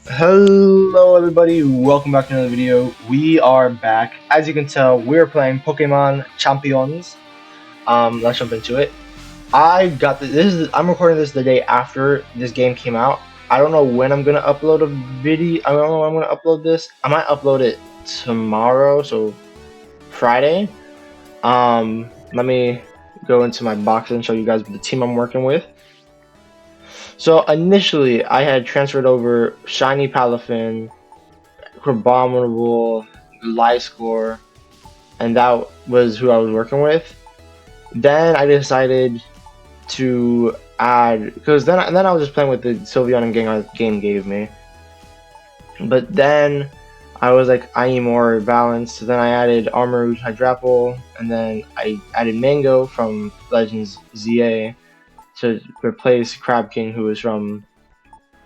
Hello everybody, welcome back to another video. We are back. As you can tell, we're playing Pokemon Champions. Let's jump into it. I got I'm recording this the day after this game came out. I don't know when I'm gonna upload a video. I don't know when I'm gonna upload this. I might upload it tomorrow, so Friday. Let me go into my box and show you guys the team I'm working with. So initially, I had transferred over Shiny Palafin, Abominable, Gliscor, and that was who I was working with. Then I decided to add, because then I was just playing with the Sylveon and Gengar game gave me. But then I was like, I need more balance. So then I added Armor Hydrapple, and then I added Mango from Legends ZA to replace Crab King, who was from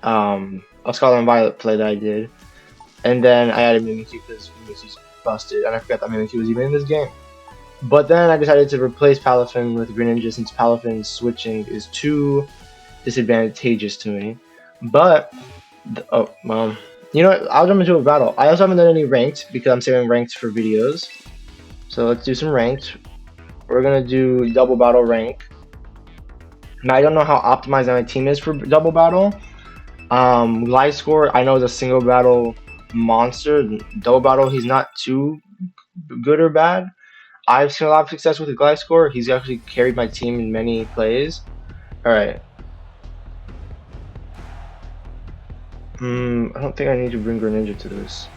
a Scarlet and Violet play that I did. And then I added Mimikyu because Mimikyu's busted, and I forgot that Mimikyu was even in this game. But then I decided to replace Palafin with Greninja since Palafin's switching is too disadvantageous to me. But, you know what? I'll jump into a battle. I also haven't done any ranked because I'm saving ranked for videos. So let's do some ranked. We're gonna do double battle rank. Now I don't know how optimized my team is for double battle. Gliscor I know is a single battle monster. Double battle he's not too good or bad. I've seen a lot of success with the Gliscor. He's actually carried my team in many plays. Alright. I don't think I need to bring Greninja to this.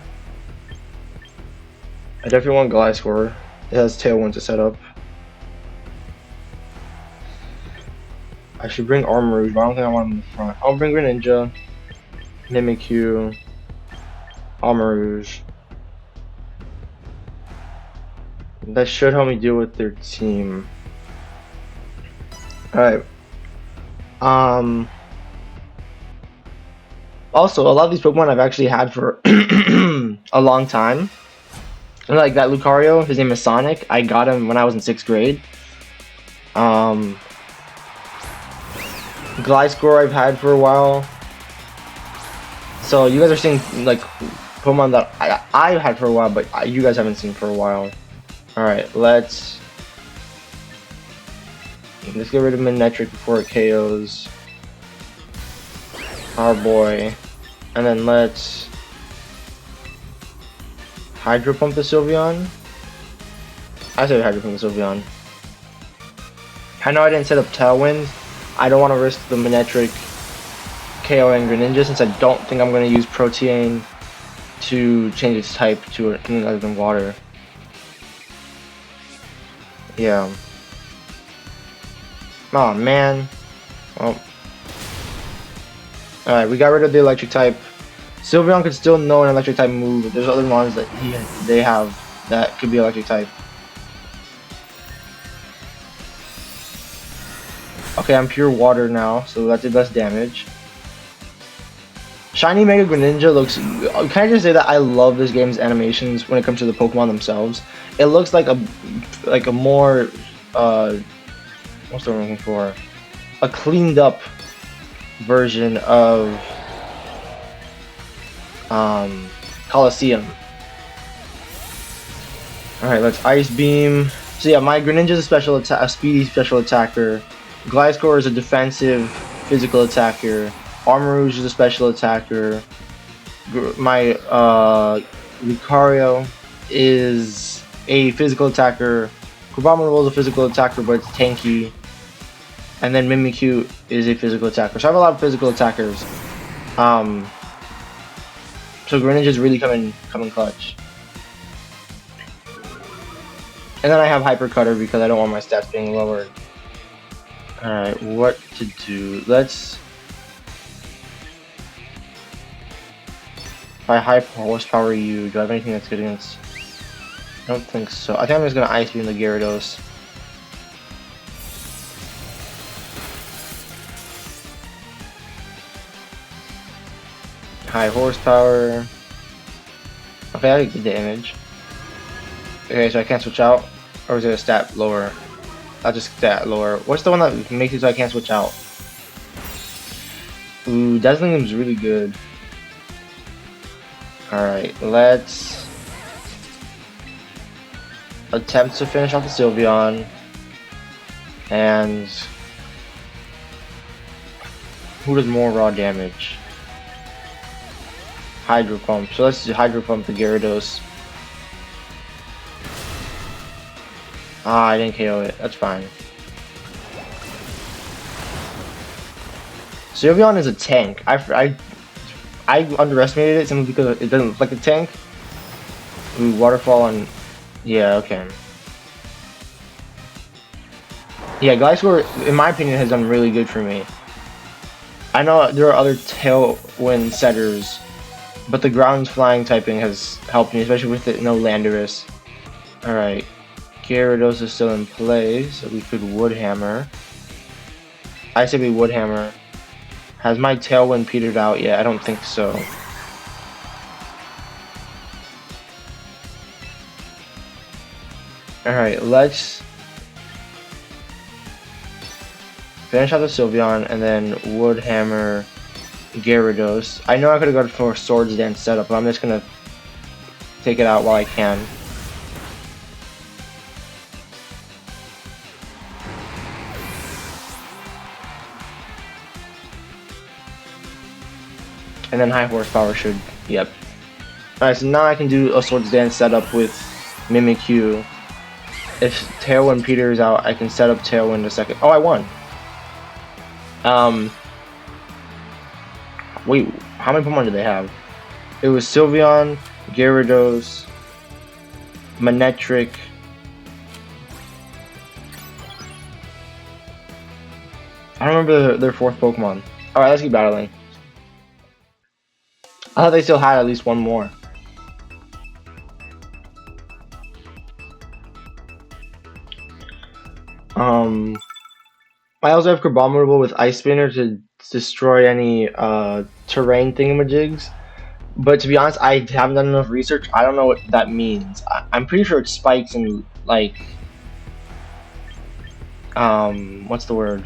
I definitely want Gliscor. It has Tailwind to set up. I should bring Armor, but I don't think I want him in the front. I'll bring Greninja, Mimikyu, Armor. That should help me deal with their team. Alright. Also, a lot of these Pokemon I've actually had for a long time. Like that Lucario, his name is Sonic. I got him when I was in 6th grade. Gliscor I've had for a while. So you guys are seeing like Pokemon that I've had for a while, but you guys haven't seen for a while. Alright, let's get rid of Manectric before it KOs our boy. And then let's Hydro Pump the Sylveon. I said Hydro Pump the Sylveon. I know I didn't set up Tailwind. I don't want to risk the Manectric KOing Greninja since I don't think I'm going to use Protean to change its type to anything other than water. Yeah. Oh man. Well. Alright, we got rid of the electric type. Sylveon could still know an electric type move. There's other ones that they have that could be electric type. Okay, I'm pure water now, so that did less damage. Shiny Mega Greninja looks... Can I just say that I love this game's animations when it comes to the Pokemon themselves? It looks like a more... what's the word I'm looking for? A cleaned up version of... Coliseum. Alright, let's Ice Beam. So yeah, my Greninja is a speedy special attacker. Gliscor is a defensive physical attacker. Armor is a special attacker. My Lucario is a physical attacker. Abominable is a physical attacker, but it's tanky. And then Mimikyu is a physical attacker. So I have a lot of physical attackers. So Greninja's really coming clutch. And then I have Hyper Cutter because I don't want my stats being lowered. Alright, what to do? Let's... If I high horsepower you, do I have anything that's good against... I don't think so. I think I'm just gonna Ice Beam the Gyarados. High horsepower. Okay, I get damage. Okay, so I can't switch out? Or is it a stat lower? I'll just stat lower. What's the one that makes it so I can't switch out? Ooh, Dazzling is really good. Alright, let's attempt to finish off the Sylveon. And who does more raw damage? Hydro Pump. So let's do Hydro Pump the Gyarados. Ah, I didn't KO it. That's fine. Sylveon is a tank. I underestimated it simply because it doesn't look like a tank. Ooh, Waterfall on... Yeah, okay. Yeah, Gliscor, in my opinion, has done really good for me. I know there are other Tailwind setters, but the ground flying typing has helped me, especially with it, no Landorus. Alright, Gyarados is still in play, so we could Wood Hammer. I say we Wood Hammer. Has my Tailwind petered out yet? I don't think so. Alright, let's finish out the Sylveon and then Wood Hammer Gyarados. I know I could have gone for a Swords Dance setup, but I'm just gonna take it out while I can. And then high horsepower should, yep. Alright, so now I can do a Swords Dance setup with Mimikyu. If Tailwind peters out, I can set up Tailwind a second. Oh, I won! Wait, how many Pokemon did they have? It was Sylveon, Gyarados, Manectric. I don't remember their fourth Pokemon. Alright, let's keep battling. I thought they still had at least one more. I also have Crabominable with Ice Spinner to destroy any terrain thingamajigs. But to be honest, I haven't done enough research. I don't know what that means. I'm pretty sure it spikes and like what's the word?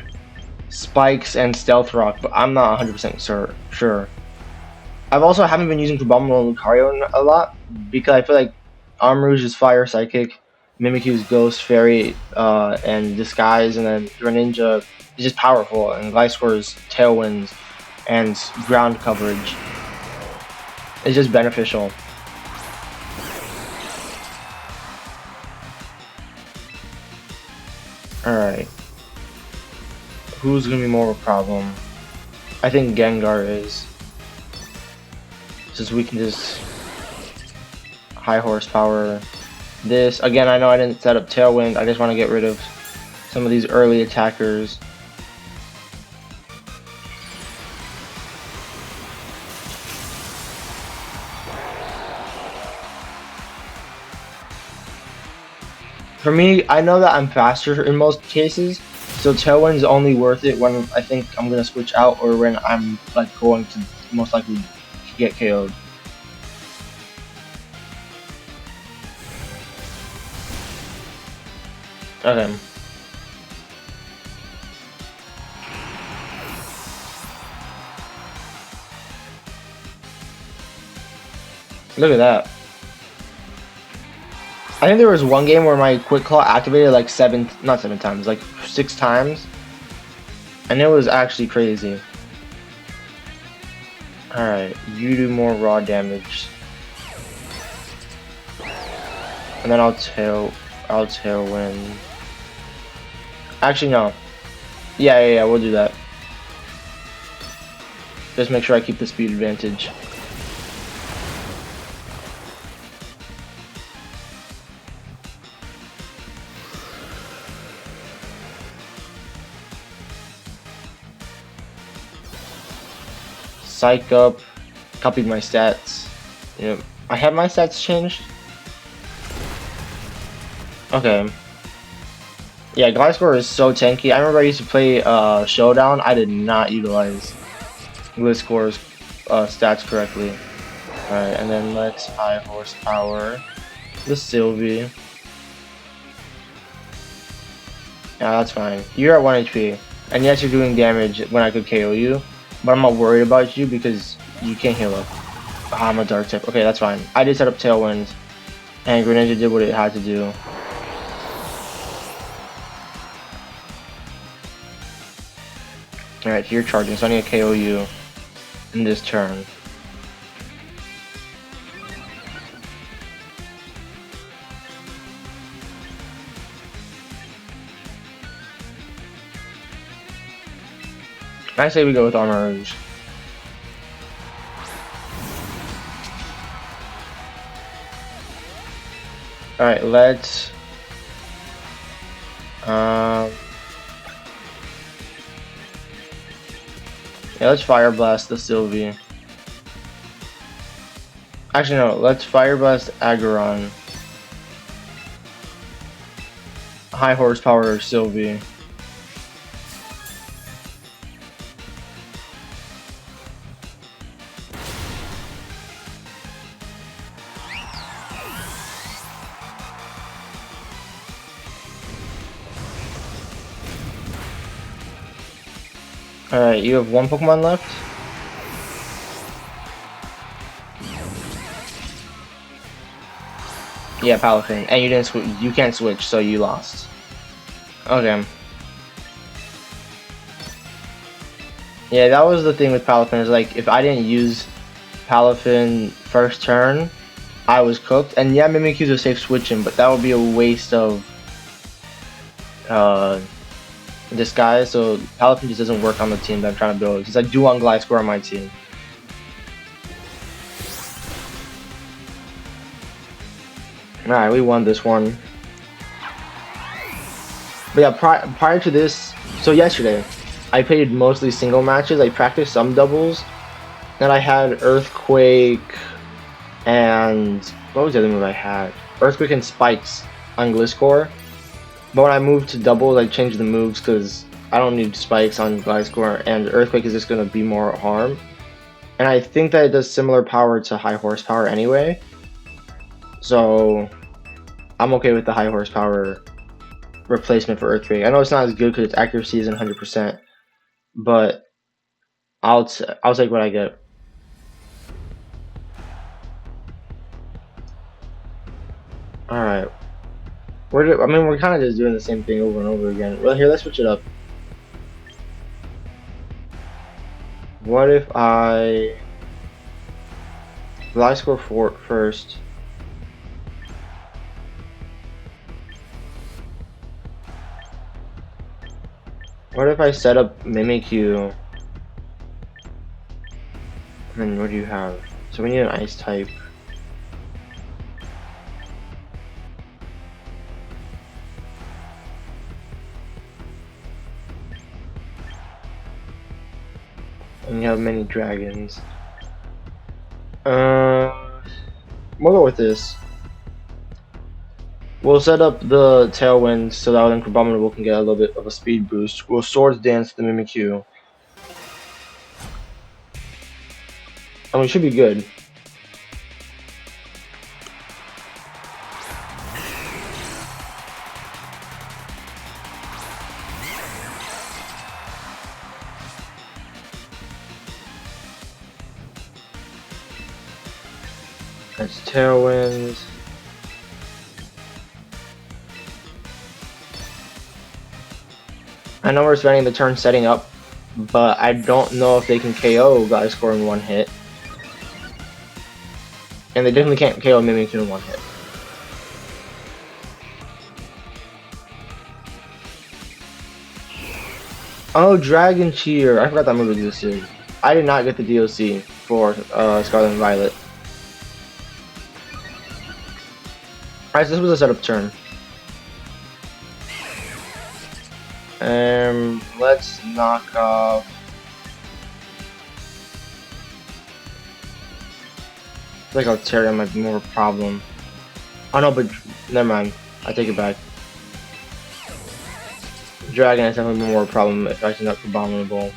Spikes and Stealth Rock, but I'm not 100% sure. I've also haven't been using Crabominable and Lucario a lot because I feel like Armarouge is Fire Psychic, Mimikyu's Ghost, Fairy, and Disguise, and then Greninja is just powerful, and Gliscor's Tailwinds and ground coverage is just beneficial. Alright. Who's gonna be more of a problem? I think Gengar is. Since we can just high horsepower this. Again, I know I didn't set up Tailwind, I just want to get rid of some of these early attackers. For me, I know that I'm faster in most cases, so Tailwind is only worth it when I think I'm going to switch out or when I'm like going to most likely get KO'd. Okay. Look at that. I think there was one game where my Quick Claw activated like not seven times, like 6 times. And it was actually crazy. Alright, you do more raw damage. And then I'll Tailwind. Actually, no. Yeah, we'll do that. Just make sure I keep the speed advantage. Psych up. Copied my stats. Yep. I have my stats changed. Okay. Yeah, Gliscor is so tanky. I remember I used to play Showdown. I did not utilize Gliscor's stats correctly. Alright, and then let's high horsepower the Sylvie. Yeah, that's fine. You're at 1 HP. And yes, you're doing damage when I could KO you. But I'm not worried about you because you can't heal up. Ah, I'm a dark type. Okay, that's fine. I did set up Tailwind, and Greninja did what it had to do. Alright, you're charging, so I need to KO you in this turn. I say we go with Armor Rouge. Alright, let's... Yeah, let's Fire Blast the Sylvie. Actually, no, let's Fire Blast Aggron. High Horsepower Sylvie. Alright, you have one Pokemon left? Yeah, Palafin. And you didn't you can't switch, so you lost. Okay. Yeah, that was the thing with Palafin, is like, if I didn't use Palafin first turn, I was cooked. And yeah, Mimikyu's a safe switching, but that would be a waste of Disguise, so Palafin just doesn't work on the team that I'm trying to build, because I do want Gliscor on my team. Alright, we won this one. But yeah, prior to this, so yesterday, I played mostly single matches. I practiced some doubles. Then I had Earthquake and... what was the other move I had? Earthquake and Spikes on Gliscor. But when I moved to doubles, I changed the moves because I don't need Spikes on Gliscor, and Earthquake is just going to be more harm. And I think that it does similar power to High Horsepower anyway. So I'm okay with the High Horsepower replacement for Earthquake. I know it's not as good because its accuracy isn't 100%, but I'll take what I get. Alright. We're kind of just doing the same thing over and over again. Well, here, let's switch it up. What if I score 4 first? What if I set up Mimikyu? And then what do you have? So we need an Ice type. And you have many dragons. We'll go with this. We'll set up the Tailwind so that then Crabominable can get a little bit of a speed boost. We'll Swords Dance the Mimikyu. And we should be good. That's Tailwind. I know we're spending the turn setting up, but I don't know if they can KO Gliscor in one hit. And they definitely can't KO Mimikyu in one hit. Oh, Dragon Cheer! I forgot that move existed. I did not get the DLC for Scarlet and Violet. Alright, so this was a setup turn. Let's knock off. I feel like Altaria might be more of a problem. Oh no, but never mind. I take it back. Dragon is definitely more of a problem if I can knock Abominable.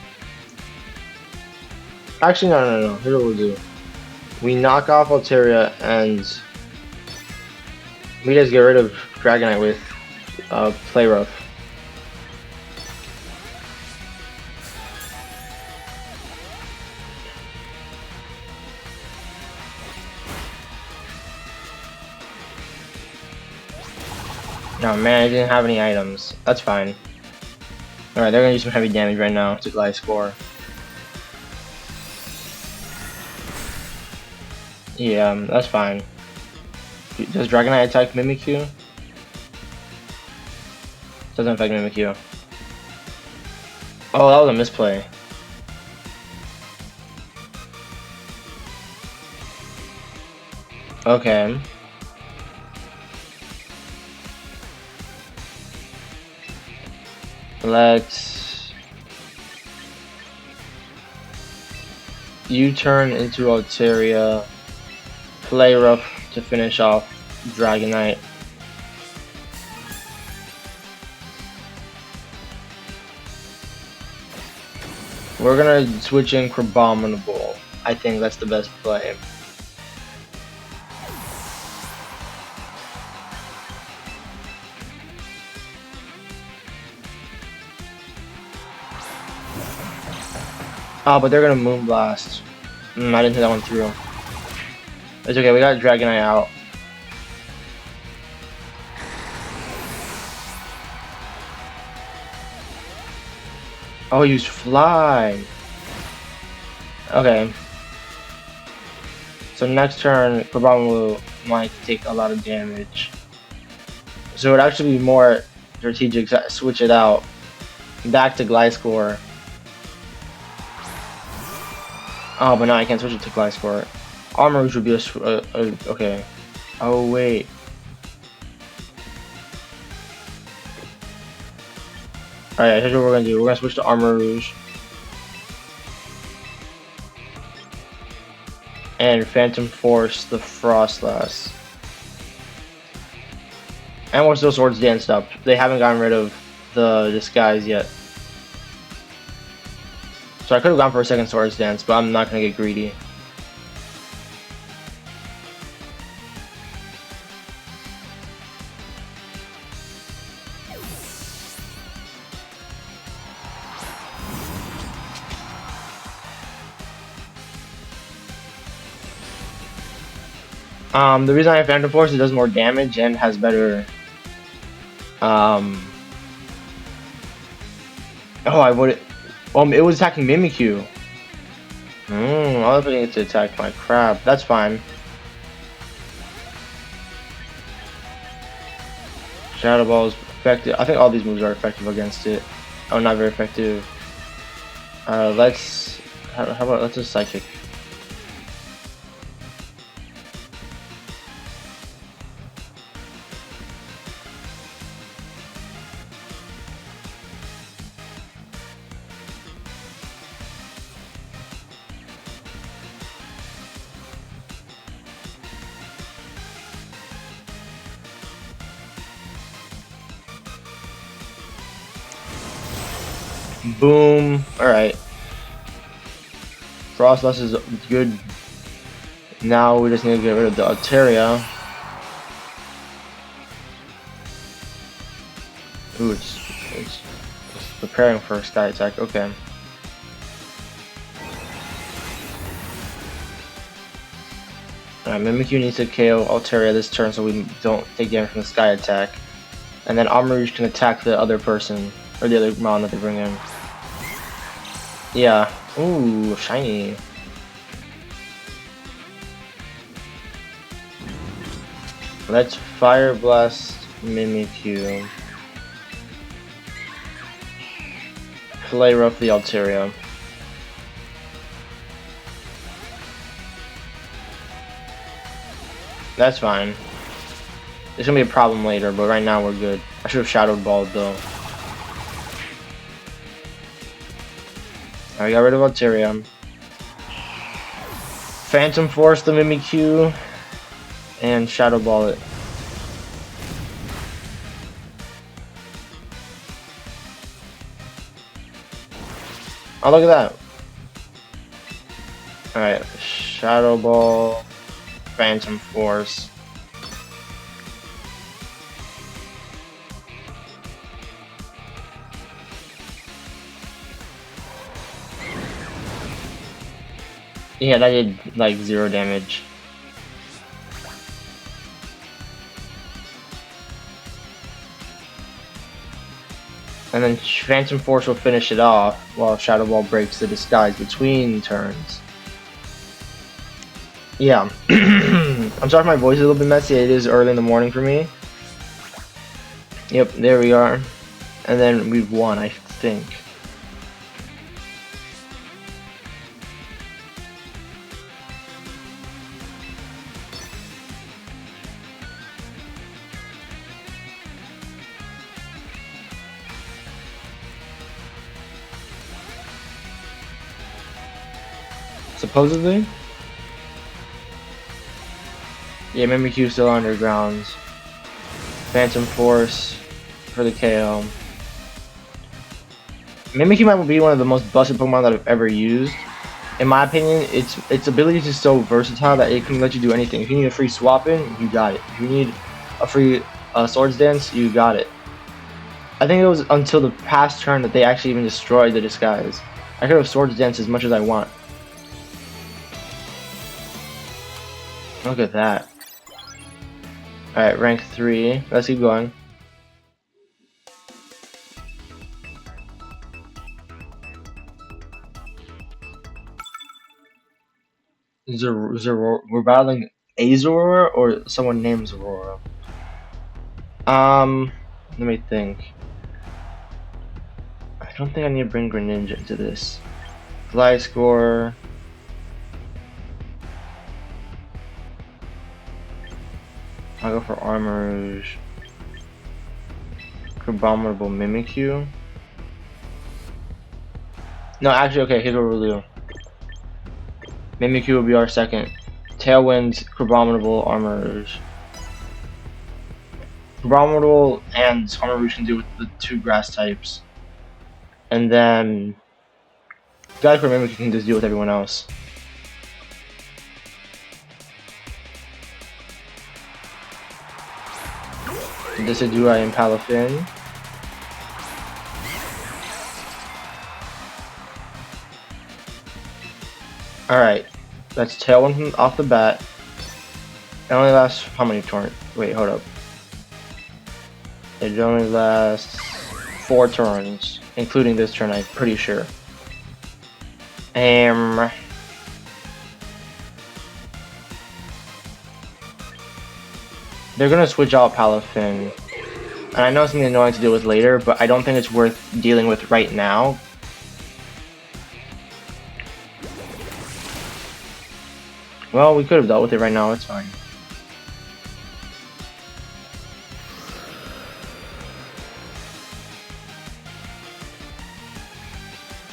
Actually, no. Here's what we'll do. We knock off Altaria and we just get rid of Dragonite with Play Rough. Oh man, I didn't have any items. That's fine. Alright, they're gonna do some heavy damage right now to Gliscor. Yeah, that's fine. Does Dragonite attack Mimikyu? Doesn't affect Mimikyu. Oh, that was a misplay. Okay. Let's... U-turn into Altaria. Play rough to finish off Dragonite. We're gonna switch in Crabominable. I think that's the best play. Oh, but they're gonna Moonblast. I didn't hit that one through. It's okay, we got Dragonite out. Oh, use Fly. Okay. So next turn, Crabominable might take a lot of damage. So it would actually be more strategic to switch it out. Back to Gliscor. Oh, but no, I can't switch it to Gliscor. Armarouge would be a okay. Oh, wait. Alright, here's what we're gonna do. We're gonna switch to Armarouge. And Phantom Force the Frostlass. And we're still Swords Danced up. They haven't gotten rid of the disguise yet. So I could have gone for a second Swords Dance, but I'm not gonna get greedy. The reason I have Phantom Force is it does more damage and has better. Oh, I would. It was attacking Mimikyu. I was putting it to attack my crab. That's fine. Shadow Ball is effective. I think all these moves are effective against it. Oh, not very effective. Let's. How about let's just Psychic. Boom. Alright. Frostlass is good. Now we just need to get rid of the Altaria. Ooh, it's preparing for a Sky Attack. Okay. Alright, Mimikyu needs to KO Altaria this turn so we don't take damage from the Sky Attack. And then Armarouge can attack the other person, or the other mon that they bring in. Yeah. Ooh, shiny. Let's Fire Blast Mimikyu. Play rough the Altaria. That's fine. There's gonna be a problem later, but right now we're good. I should have Shadowed Balled though. I got rid of Altaria. Phantom Force the Mimikyu and Shadow Ball it. Oh, look at that. Alright, Shadow Ball, Phantom Force. Yeah, that did like 0 damage. And then Phantom Force will finish it off while Shadow Ball breaks the disguise between turns. Yeah. I'm sorry if my voice is a little bit messy. It is early in the morning for me. Yep, there we are. And then we've won, I think. Supposedly? Yeah, Mimikyu still underground. Phantom Force for the KO. Mimikyu might be one of the most busted Pokemon that I've ever used. In my opinion, its ability is so versatile that it can let you do anything. If you need a free swap in, you got it. If you need a free Swords Dance, you got it. I think it was until the past turn that they actually even destroyed the disguise. I could have Swords Dance as much as I want. Look at that. Alright, rank 3. Let's keep going. We're battling Azor or someone named Zorora? Let me think. I don't think I need to bring Greninja into this. Glide Score. I'll go for Armorage. Abominable Mimikyu. No, actually, okay, here's what we'll do. Mimikyu will be our second. Tailwind, Abominable, Armorage. Abominable and Armorage can do with the 2 grass types. And then Glide Score Mimikyu can just deal with everyone else. Decidueye and Palafin. Alright, that's Tailwind off the bat. It only lasts how many turns? Wait, hold up. It only lasts 4 turns, including this turn, I'm pretty sure. They're gonna switch out Palafin. And I know it's something annoying to deal with later, but I don't think it's worth dealing with right now. Well, we could have dealt with it right now, it's fine.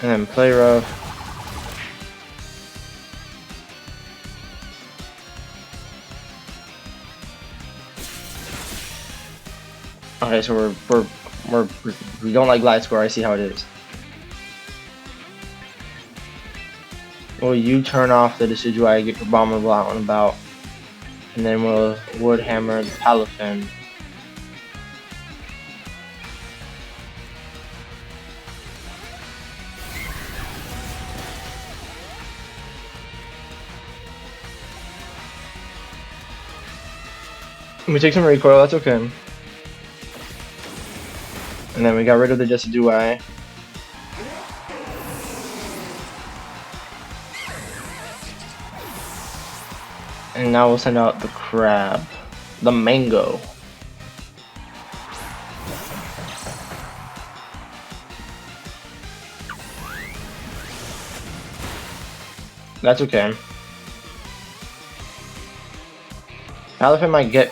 And then play rough. Okay, so we don't like Glide Score, I see how it is. Well, you turn off the Decidueye, get Abominable out and about. And then we'll Wood Hammer the Palafin. We take some recoil, that's okay. And then we got rid of the Decidueye. And now we'll send out the crab. The mango. That's okay. Palafin might get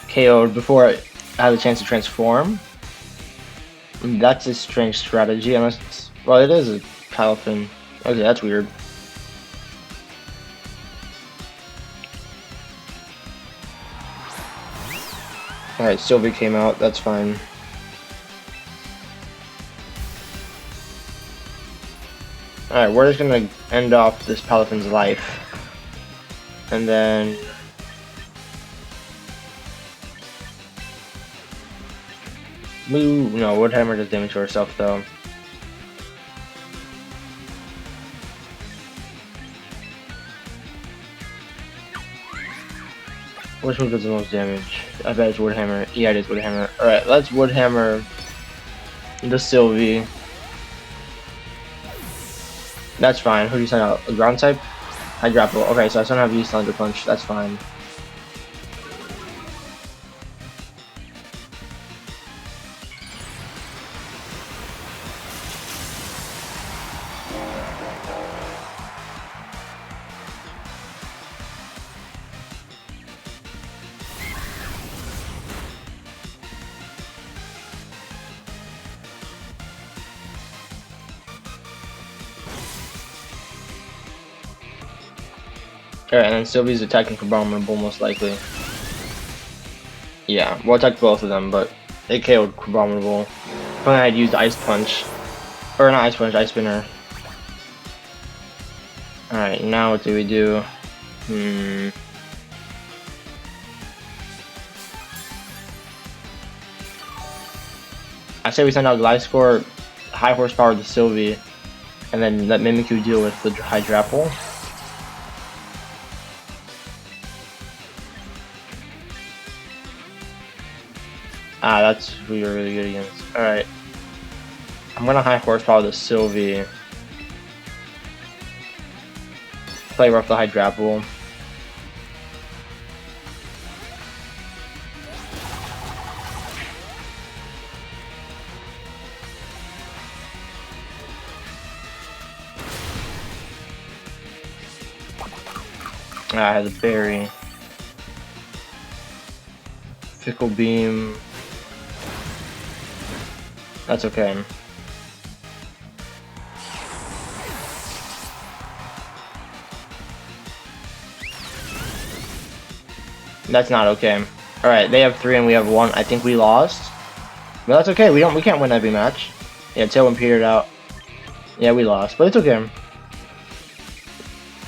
KO'd before I have a chance to transform. That's a strange strategy, unless it's, well, it is a Palafin. Okay, that's weird. Alright, Sylvie came out, that's fine. Alright, we're just gonna end off this Palafin's life. And then... Ooh, no, Woodhammer does damage to herself though. Which one does the most damage? I bet it's Woodhammer. Yeah, it is Woodhammer. Alright, let's Woodhammer The Sylvie. That's fine. Who do you send out? A ground type? Hydrapple. Okay, so I still have Use Thunder Punch. That's fine. Alright, and then Sylvie's attacking Abominable most likely. Yeah, we'll attack both of them, but they KO'd Abominable. If only I'd used Ice Punch. Or not Ice Punch, Ice Spinner. Alright, now what do we do? I say we send out Gliscor, high horsepower to Sylvie, and then let Mimikyu deal with the Hydrapple. Ah, that's who you're really good against. Alright. I'm gonna high horsepower the Sylvie. Play rough the Hydrapple. Ah, I had the berry. Fickle Beam. That's okay. That's not okay. Alright, they have 3 and we have 1. I think we lost. But that's okay, we can't win every match. Yeah, Tailwind petered out. Yeah, we lost, but it's okay.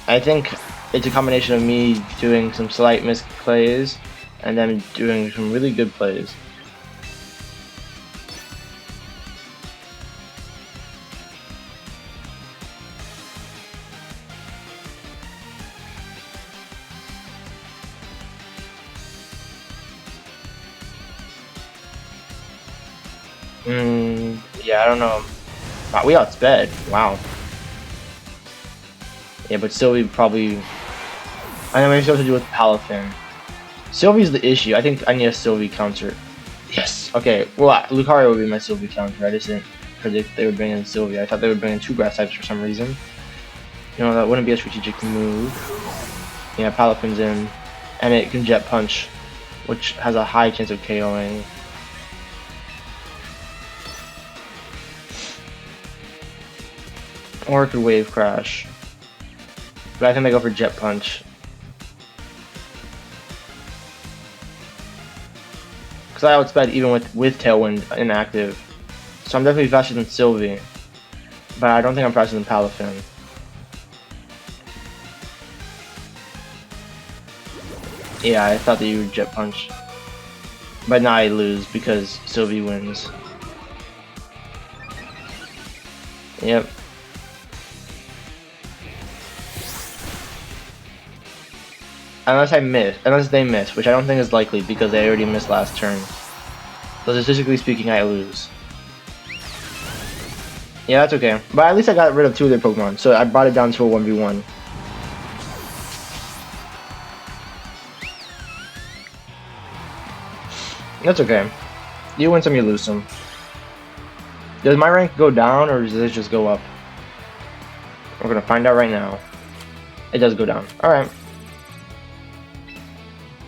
I think it's a combination of me doing some slight misplays and them doing some really good plays. Yeah, I don't know. Wow, we outsped. Wow. Yeah, but Sylvie probably... I know maybe something to do with Palafin. Sylvie's the issue. I think I need a Sylvie counter. Yes! Okay, well, Lucario would be my Sylvie counter. I just didn't predict they would bring in Sylvie. I thought they would bring in 2 grass types for some reason. You know, that wouldn't be a strategic move. Yeah, Palafin's in. And it can Jet Punch, which has a high chance of KOing. Or it could Wave Crash. But I think they go for Jet Punch. Because I outsped even with Tailwind inactive. So I'm definitely faster than Sylvie. But I don't think I'm faster than Palafin. Yeah, I thought that you would Jet Punch. But now I lose because Sylvie wins. Yep. Unless they miss, which I don't think is likely because they already missed last turn. So statistically speaking, I lose. Yeah, that's okay. But at least I got rid of 2 of their Pokemon, so I brought it down to a 1v1. That's okay. You win some, you lose some. Does my rank go down, or does it just go up? We're gonna find out right now. It does go down. Alright.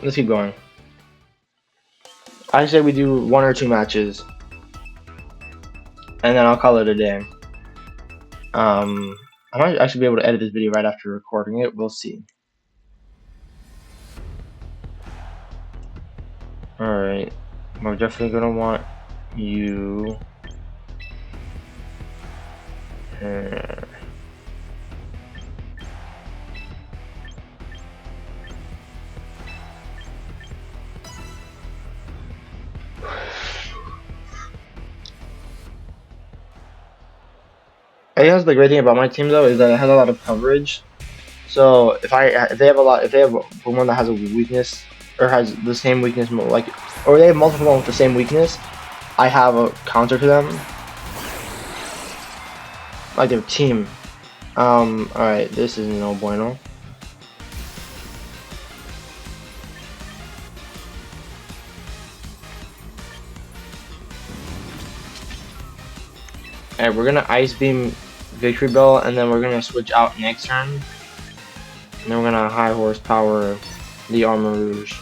Let's keep going. I say we do 1 or 2 matches. And then I'll call it a day. I might actually be able to edit this video right after recording it. We'll see. Alright. We're definitely gonna want you. I guess the great thing about my team though is that it has a lot of coverage. So if they have one that has a weakness or has the same weakness, or they have multiple ones with the same weakness, I have a counter to them. like their team. Alright, this is no bueno. Alright, we're gonna Ice Beam Victory Bell, and then we're gonna switch out next turn. And then we're gonna High Horsepower the Armor Rouge.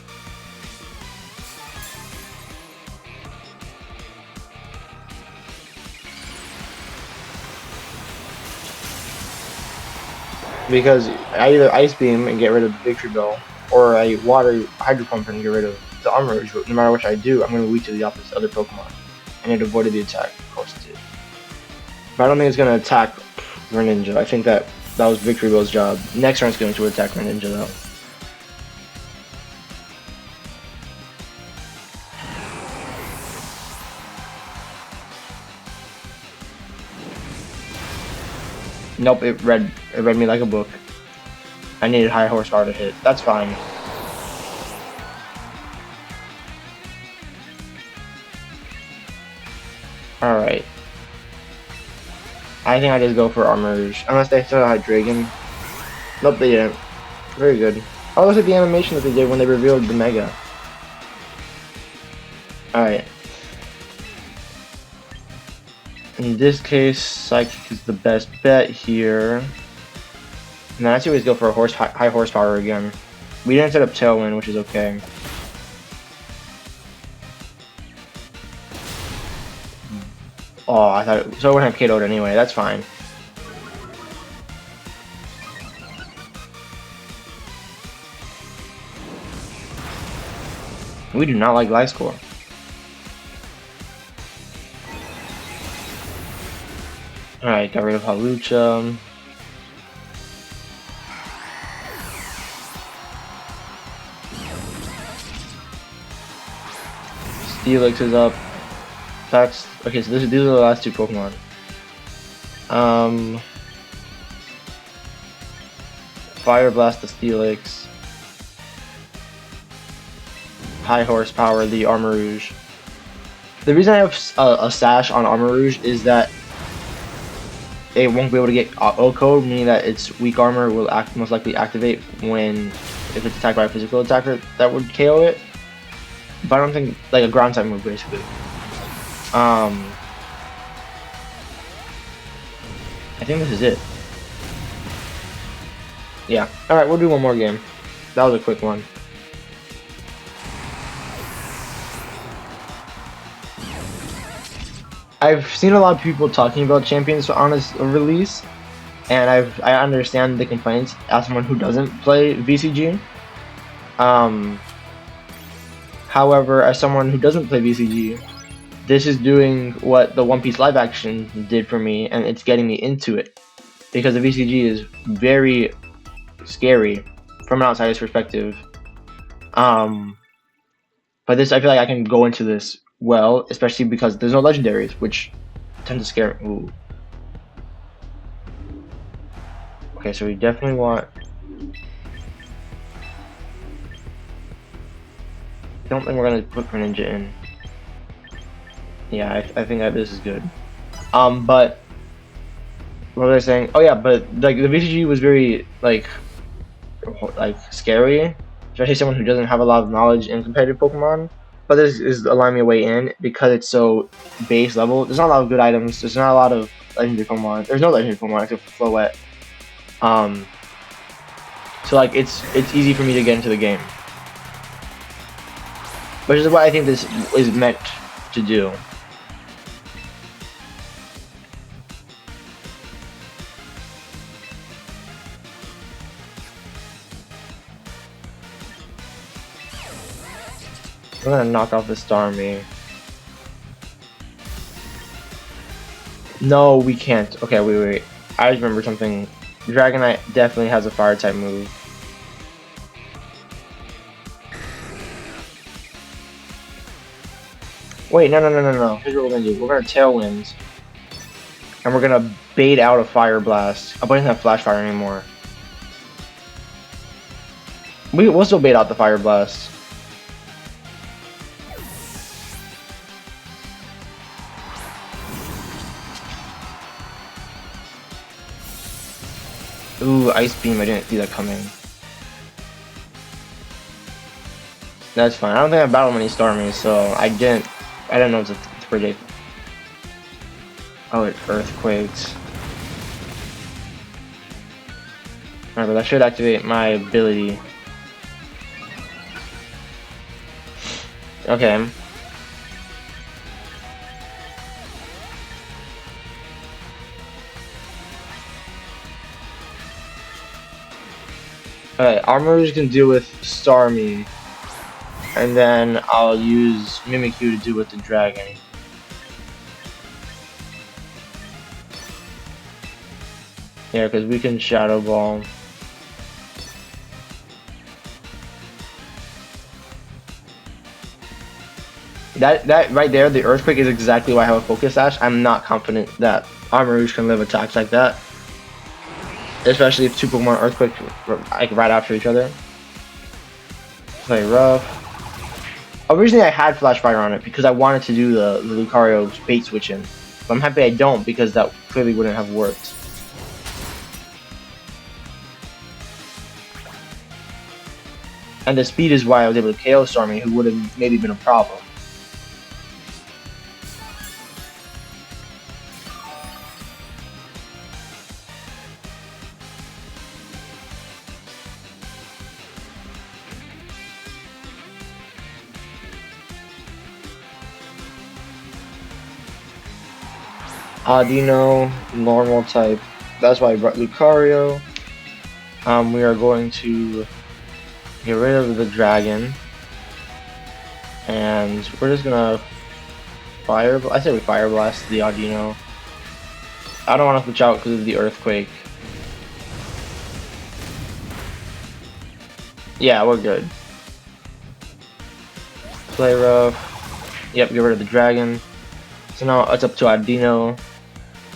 Because I either Ice Beam and get rid of the Victory Bell, or I Water Hydro Pump and get rid of the Armor Rouge. But no matter which I do, I'm gonna be weak to the opposite other Pokemon. And it avoided the attack, of course it did. But I don't think it's gonna attack Greninja. I think that was Victory Bell's job. Next turn it's going to attack Greninja though. Nope, it read me like a book. I needed high horsepower to hit. That's fine. Alright. I think I just go for Armor Rouge. Unless they still had Dragon. Nope, they didn't. Very good. Oh, look at the animation that they did when they revealed the Mega. Alright. In this case, Psychic is the best bet here. And then I always go for a high horsepower again. We didn't set up Tailwind, which is okay. Oh, I thought it, so I wouldn't have KO'd anyway. That's fine. We do not like Life Score. Alright, got rid of Halucha. Steelix is up. That's okay, so these are the last two Pokemon. Fire Blast the Steelix. High Horsepower the Armor Rouge. The reason I have a sash on Armor Rouge is that it won't be able to get O-Code, meaning that its weak armor will most likely activate if it's attacked by a physical attacker that would KO it. But I don't think, like a ground type move basically. I think this is it. Yeah. Alright, we'll do one more game. That was a quick one. I've seen a lot of people talking about Champions on its release, and I understand the complaints as someone who doesn't play VCG. However, as someone who doesn't play VCG, this is doing what the One Piece live action did for me, and it's getting me into it. Because the VCG is very scary from an outsider's perspective. But this, I feel like I can go into this well, especially because there's no legendaries, which tend to scare me. Ooh. Okay, so we definitely want... I don't think we're gonna put Greninja in. Yeah, I think that this is good. But what was I saying? Oh yeah, but like the VCG was very like scary, especially someone who doesn't have a lot of knowledge in competitive Pokemon. But this is allowing me a way in because it's so base level. There's not a lot of good items. There's not a lot of legendary Pokemon. There's no legendary Pokemon except for Floette. So like it's easy for me to get into the game, which is what I think this is meant to do. I'm gonna knock off the Starmie. No, we can't. Okay, wait. I remember something. Dragonite definitely has a fire type move. Wait, no. Here's what we're gonna do. We're gonna Tailwind. And we're gonna bait out a Fire Blast. Oh, but it doesn't have Flash Fire anymore. We'll still bait out the Fire Blast. Ooh, Ice Beam, I didn't see that coming. That's fine. I don't think I battled many Starmies, so I didn't know to predict. Oh, it Earthquakes. Alright, but that should activate my ability. Okay. Alright, Armors can deal with Starmie. And then I'll use Mimikyu to deal with the dragon. Yeah, because we can Shadow Ball. That right there, the Earthquake is exactly why I have a Focus Sash. I'm not confident that Armarouge can live attacks like that. Especially if two Pokemon Earthquake like right after each other. Play rough. Originally I had Flash Fire on it because I wanted to do the Lucario bait switching. But I'm happy I don't because that clearly wouldn't have worked. And the speed is why I was able to KO Starmie, who would have maybe been a problem. Audino, normal type. That's why I brought Lucario. We are going to get rid of the dragon. And we're just gonna I say we Fire Blast the Audino. I don't want to switch out because of the Earthquake. Yeah, we're good. Play rough. Yep, get rid of the dragon. So now it's up to Audino,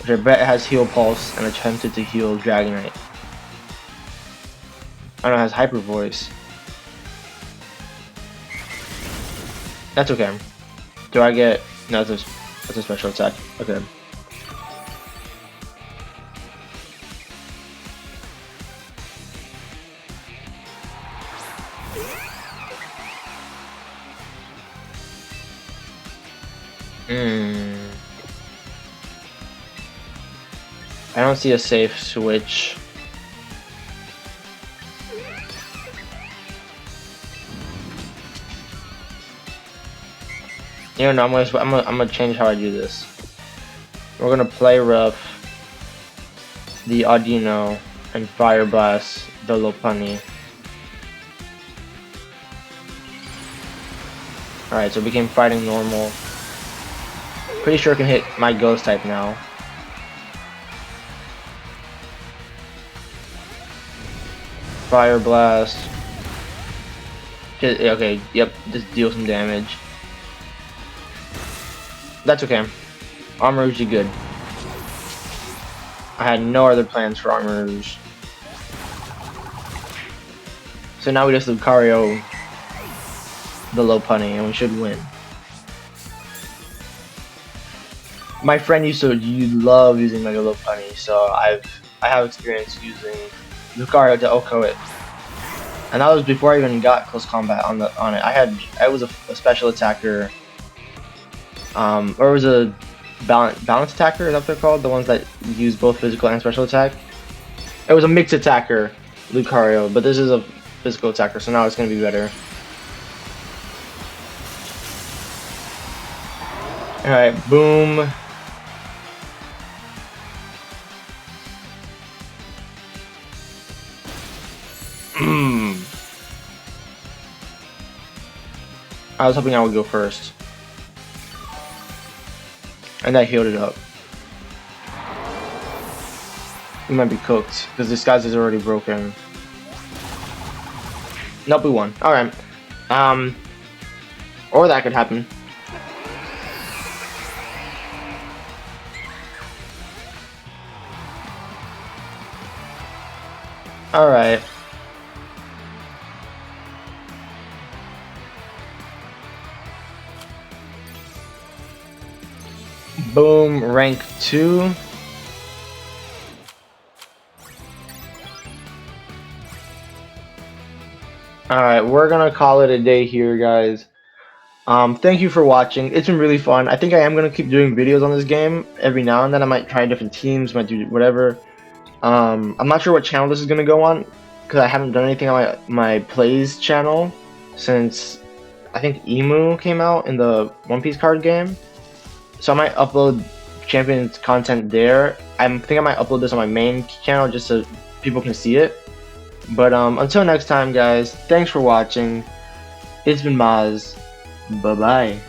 which I bet has Heal Pulse and attempted to heal Dragonite. I know it has Hyper Voice. That's okay. Do I get... No, that's a special attack. Okay. I don't see a safe switch. You know, I'm gonna change how I do this. We're gonna play rough the Audino and Fire Blast the Lopunny. Alright, so it became fighting normal. Pretty sure it can hit my ghost type now. Fire Blast. Okay, yep, just deal some damage. That's okay. Armarouge is good. I had no other plans for Armarouge. So now we just Lucario the Lopunny and we should win. My friend used to love using Mega Lopunny, so I have experience using Lucario to OHKO it. And that was before I even got close combat on it. I was a special attacker. Or it was a balance attacker, is that what they're called? The ones that use both physical and special attack? It was a mixed attacker, Lucario, but this is a physical attacker, so now it's gonna be better. Alright, boom. I was hoping I would go first. And that healed it up. We might be cooked, because Disguise is already broken. Nope, we won. Alright. Or that could happen. Alright. Boom, rank 2. Alright, we're gonna call it a day here, guys. Thank you for watching. It's been really fun. I think I am gonna keep doing videos on this game every now and then. I might try different teams, might do whatever. I'm not sure what channel this is gonna go on because I haven't done anything on my plays channel since I think Emu came out in the One Piece card game. So I might upload Champions content there. I think I might upload this on my main channel just so people can see it. But until next time, guys, thanks for watching. It's been Maz. Bye bye.